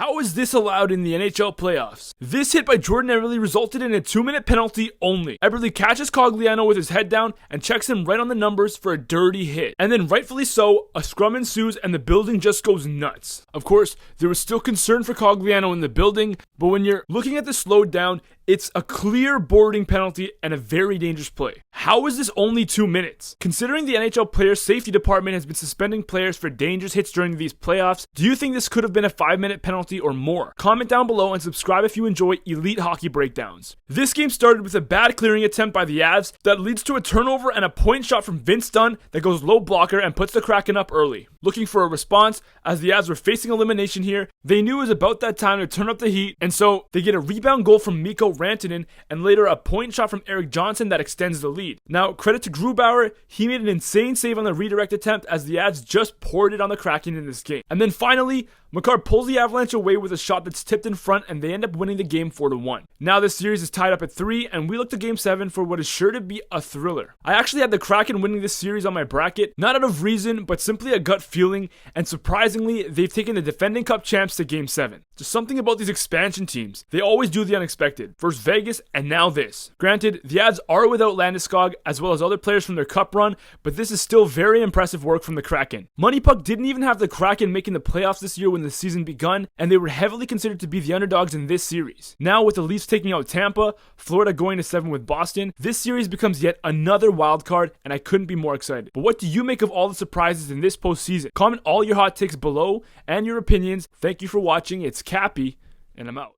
How is this allowed in the NHL playoffs? This hit by Jordan Eberle resulted in a 2-minute penalty only. Eberle catches Cogliano with his head down and checks him right on the numbers for a dirty hit. And then rightfully so, a scrum ensues and the building just goes nuts. Of course, there was still concern for Cogliano in the building, but when you're looking at the slowed down, it's a clear boarding penalty and a very dangerous play. How is this only 2 minutes? Considering the NHL Player Safety Department has been suspending players for dangerous hits during these playoffs, do you think this could have been a 5-minute penalty or more? Comment down below and subscribe if you enjoy elite hockey breakdowns. This game started with a bad clearing attempt by the Avs that leads to a turnover and a point shot from Vince Dunn that goes low blocker and puts the Kraken up early. Looking for a response, as the Avs were facing elimination here, they knew it was about that time to turn up the heat, and so they get a rebound goal from Mikko Rantanen and later a point shot from Erik Johnson that extends the lead. Now, credit to Grubauer, he made an insane save on the redirect attempt as the Avs just poured it on the Kraken in this game. And then finally, Makar pulls the Avalanche away with a shot that's tipped in front and they end up winning the game 4-1. Now this series is tied up at 3 and we look to game 7 for what is sure to be a thriller. I actually had the Kraken winning this series on my bracket, not out of reason, but simply a gut feeling, and surprisingly, they've taken the defending cup champs to game 7. Just something about these expansion teams. They always do the unexpected. First Vegas and now this. Granted, the Avs are without Landeskog as well as other players from their cup run, but this is still very impressive work from the Kraken. Money Puck didn't even have the Kraken making the playoffs this year when the season begun, and they were heavily considered to be the underdogs in this series. Now with the Leafs taking out Tampa, Florida going to 7 with Boston, this series becomes yet another wild card, and I couldn't be more excited. But what do you make of all the surprises in this postseason? Comment all your hot takes below and your opinions. Thank you for watching. It's Cappy, and I'm out.